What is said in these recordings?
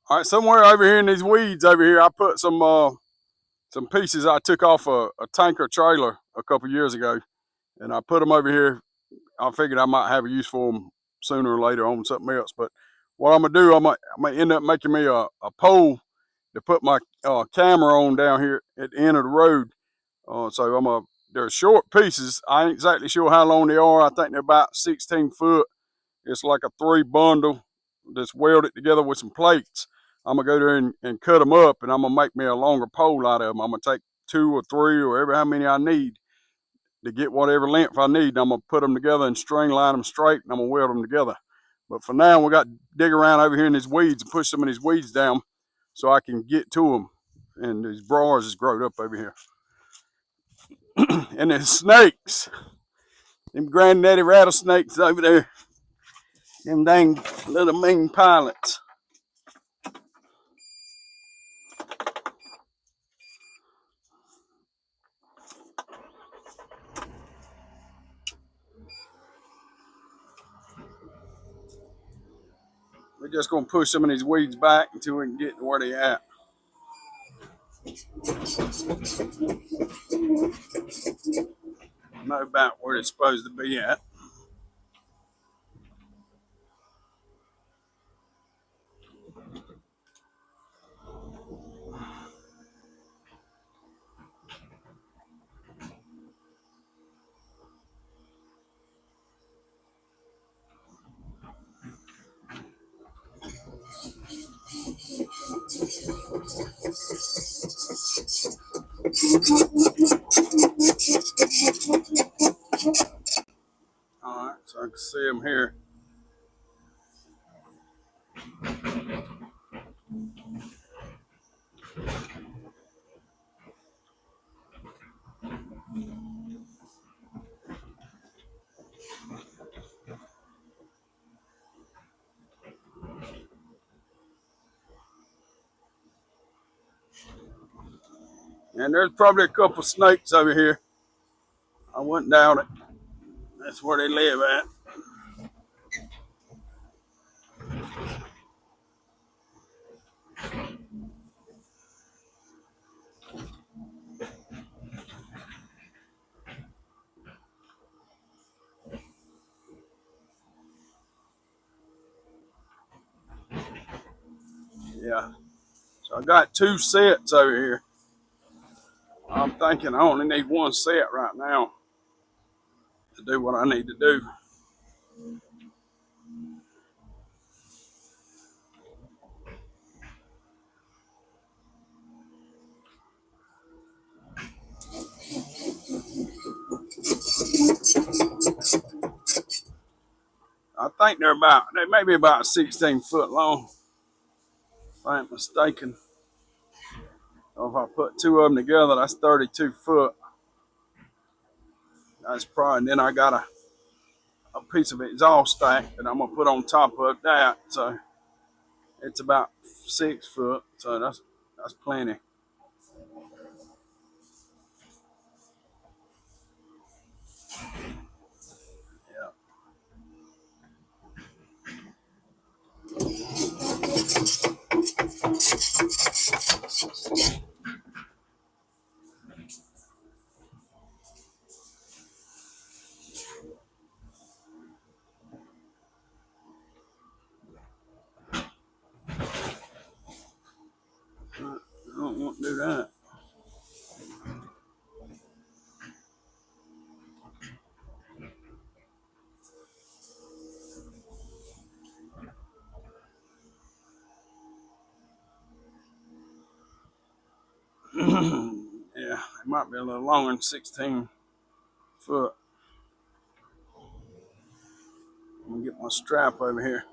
All right, somewhere over here in these weeds over here, I put some pieces I took off a tanker trailer a couple years ago, and I put them over here. I figured I might have a use for them sooner or later on something else. But what I'm gonna do, I might end up making me a pole to put my camera on down here at the end of the road. So they're short pieces. I ain't exactly sure how long they are. I think they're about 16 foot. It's like a three bundle that's welded together with some plates. I'm gonna go there and cut them up, and I'm gonna make me a longer pole out of them. I'm gonna take two or three or ever how many I need to get whatever length I need. I'm gonna put them together and string line them straight, and I'm gonna weld them together. But for now, we got to dig around over here in these weeds and push some of these weeds down so I can get to them. And these briars is growed up over here. And there's snakes, them granddaddy rattlesnakes over there, them dang little mean pilots. We're just gonna push some of these weeds back until we can get to where they at. Know about where it's supposed to be at. All right, so I can see them here. And there's probably a couple snakes over here. I wouldn't doubt it. That's where they live at. Yeah. So I got two sets over here. I'm thinking I only need one set right now to do what I need to do. I think they may be about 16 foot long, if I ain't mistaken. So if I put two of them together, that's 32 foot. That's probably, and then I got a piece of exhaust stack that I'm gonna put on top of that. So it's about 6 foot. So that's plenty. Yeah. I don't want to do that. Yeah, it might be a little longer than 16 foot. I'm gonna get my strap over here.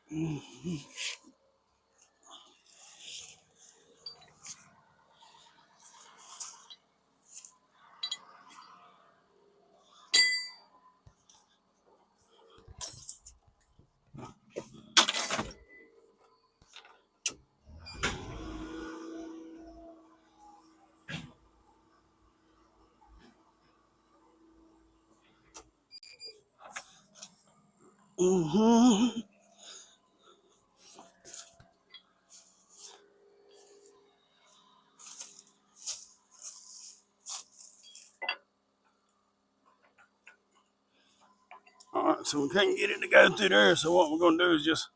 All right, so we can't get it to go through there. So what we're gonna do is just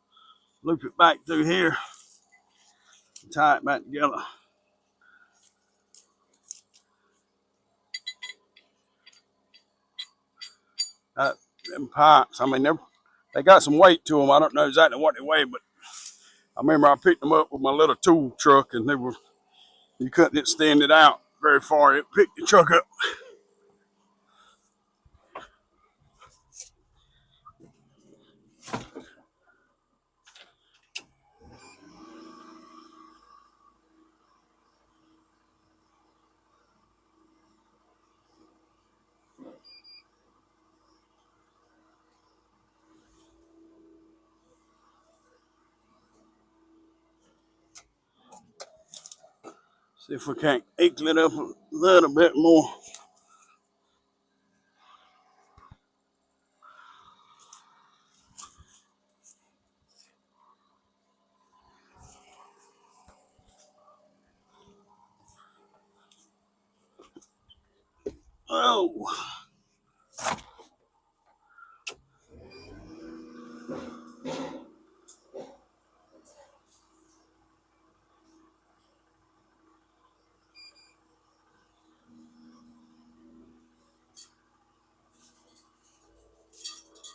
loop it back through here, and tie it back together. Them pipes, I mean, they got some weight to them. I don't know exactly what they weigh, but I remember I picked them up with my little tool truck, and you couldn't extend it out very far. It picked the truck up. See if we can't equal it up a little bit more. Oh,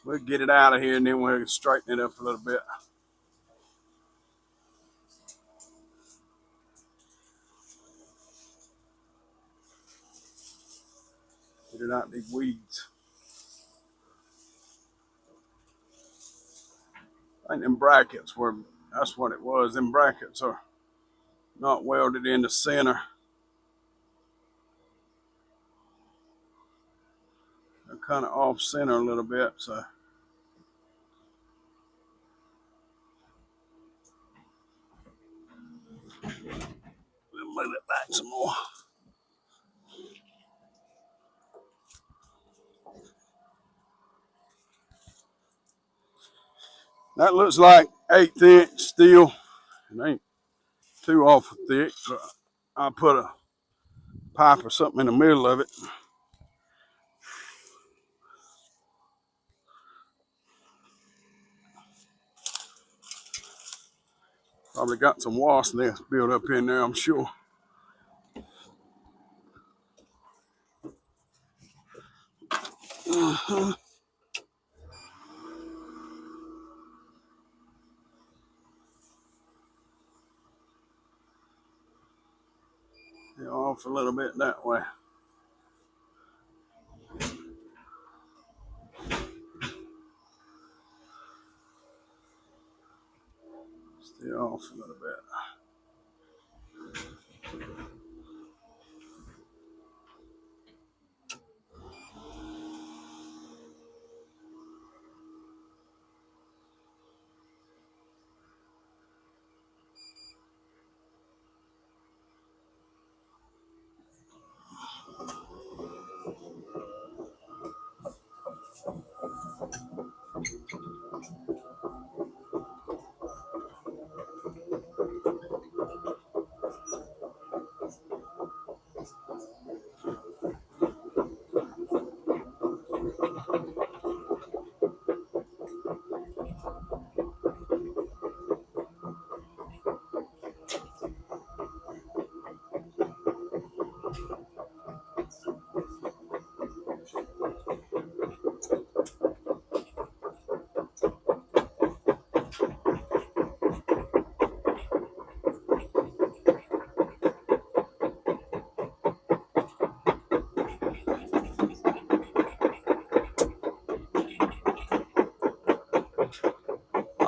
we'll get it out of here and then we'll straighten it up a little bit. Get it out of these weeds. I think them brackets were, that's what it was. Them brackets are not welded in the center. They're kind of off center a little bit, so we'll move it back some more. That looks like 1/8 inch steel. It ain't too awful thick, but I'll put a pipe or something in the middle of it. Probably got some wasp nests built up in there, I'm sure. Yeah, off a little bit that way. Still off a little bit.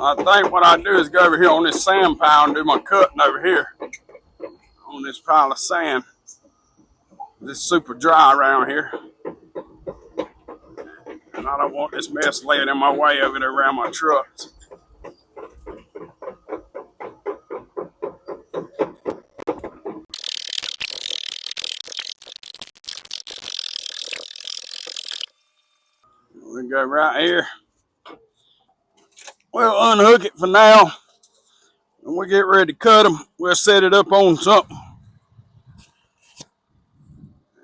I think what I do is go over here on this sand pile and do my cutting over here on this pile of sand. It's super dry around here, and I don't want this mess laying in my way over there around my trucks. We go right here. We'll unhook it for now. When we get ready to cut them, we'll set it up on something.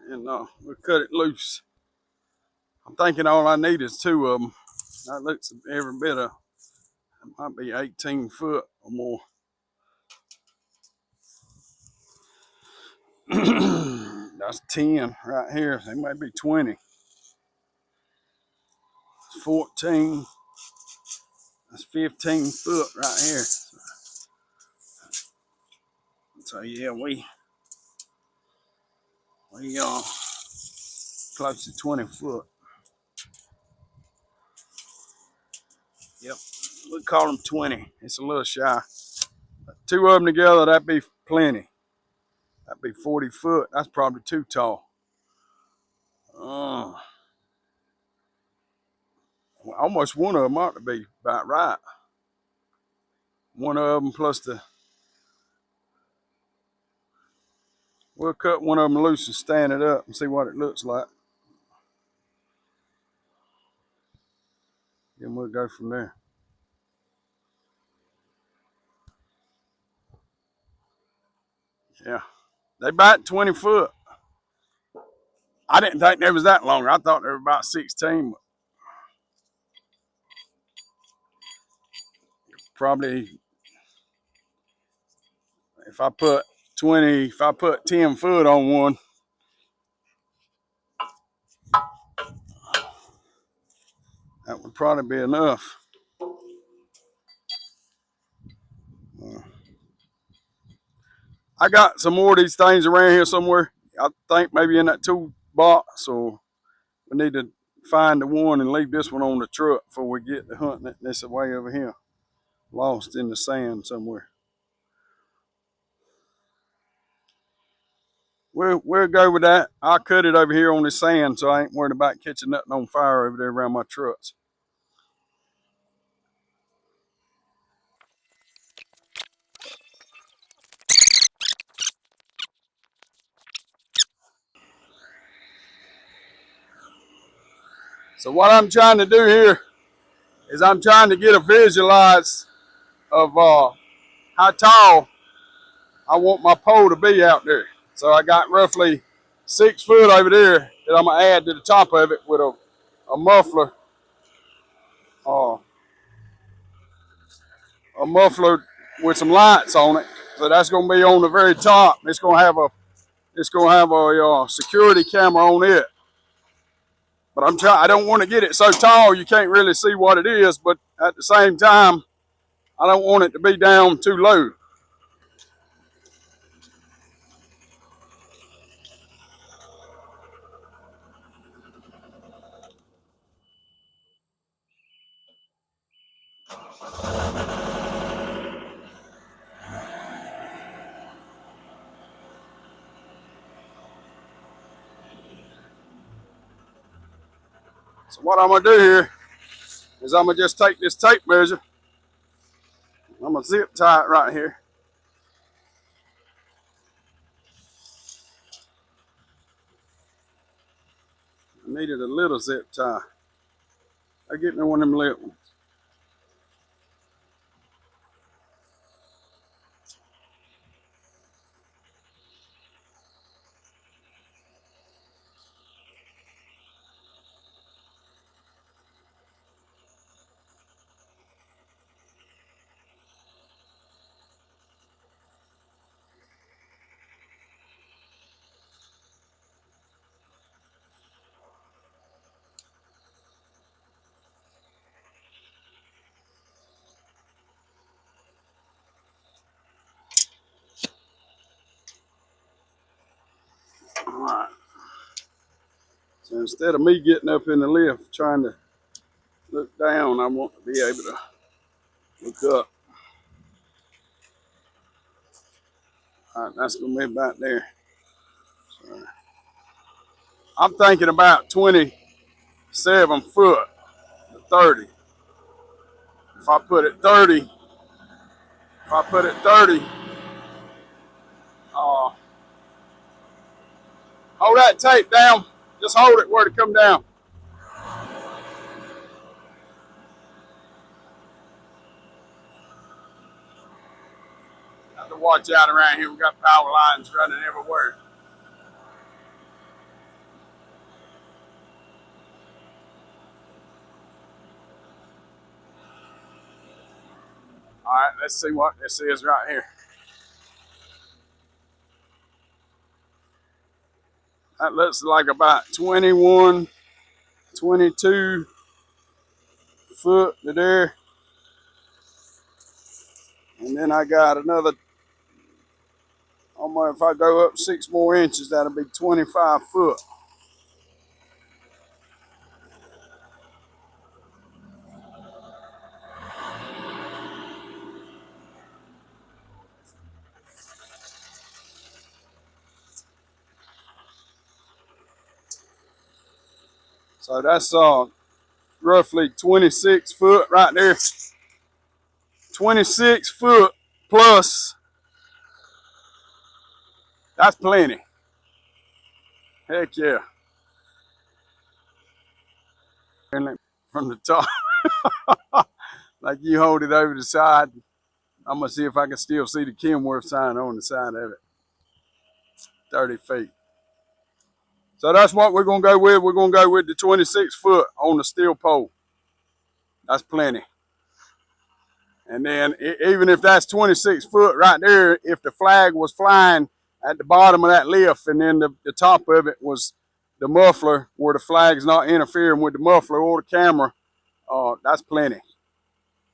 And we'll cut it loose. I'm thinking all I need is 2 of them. That looks every bit of, it might be 18 foot or more. That's 10 right here. They might be 20. 14. That's 15 foot right here. So yeah, we close to 20 foot. Yep, we'll call them 20. It's a little shy. 2 of them together, that'd be plenty. That'd be 40 foot. That's probably too tall. Almost one of them ought to be about right. One of them plus we'll cut one of them loose and stand it up and see what it looks like. Then we'll go from there. Yeah, they about 20 foot. I didn't think they was that long. I thought they were about 16. But probably if I put 10 foot on one, that would probably be enough. I got some more of these things around here somewhere. I think maybe in that toolbox, or we need to find the one and leave this one on the truck before we get to hunting it this way over here, lost in the sand somewhere. We'll go with that. I'll cut it over here on the sand, so I ain't worried about catching nothing on fire over there around my trucks. So what I'm trying to do here is I'm trying to get a visualize of how tall I want my pole to be out there. So I got roughly 6 foot over there that I'm gonna add to the top of it with a muffler, a muffler with some lights on it. So that's gonna be on the very top. It's gonna have a security camera on it. But I don't want to get it so tall you can't really see what it is. But at the same time, I don't want it to be down too low. So what I'm gonna do here is I'm gonna just take this tape measure. I'm gonna zip tie it right here. I needed a little zip tie. I get me one of them little ones. All right. So instead of me getting up in the lift trying to look down, I want to be able to Look up. All right, that's gonna be about there. So, I'm thinking about 27 foot to 30. If I put it 30, hold that tape down. Just hold it where it come down. Have to watch out around here. We got power lines running everywhere. All right, let's see what this is right here. That looks like about 21, 22 foot to there. And then I got another, almost if I go up 6 more inches, that'll be 25 foot. So that's roughly 26 foot right there. 26 foot plus. That's plenty. Heck yeah. And from the top, like you hold it over the side. I'm gonna see if I can still see the Kenworth sign on the side of it. 30 feet. So that's what we're gonna go with. We're gonna go with the 26 foot on the steel pole. That's plenty. And then even if that's 26 foot right there, if the flag was flying at the bottom of that lift and then the top of it was the muffler where the flag's not interfering with the muffler or the camera, that's plenty.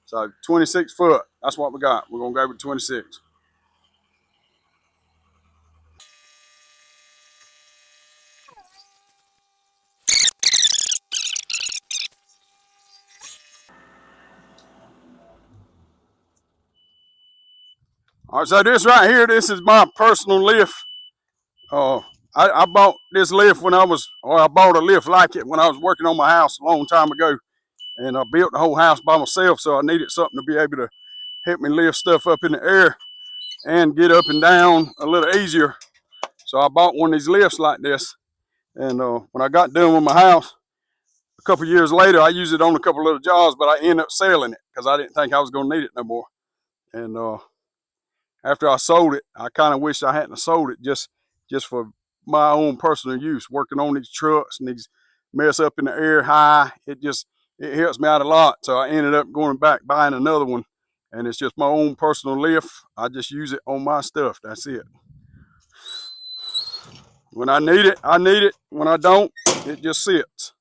So 26 foot, that's what we got. We're gonna go with 26. All right, so this right here, this is my personal lift. I bought this lift I bought a lift like it when I was working on my house a long time ago. And I built the whole house by myself, so I needed something to be able to help me lift stuff up in the air and get up and down a little easier. So I bought one of these lifts like this. And when I got done with my house, a couple years later, I used it on a couple little jobs, but I ended up selling it because I didn't think I was going to need it no more. And after I sold it, I kind of wish I hadn't sold it just for my own personal use, working on these trucks and these mess up in the air high. It helps me out a lot. So I ended up going back buying another one, and it's just my own personal lift. I just use it on my stuff. That's it. When I need it, I need it. When I don't, it just sits.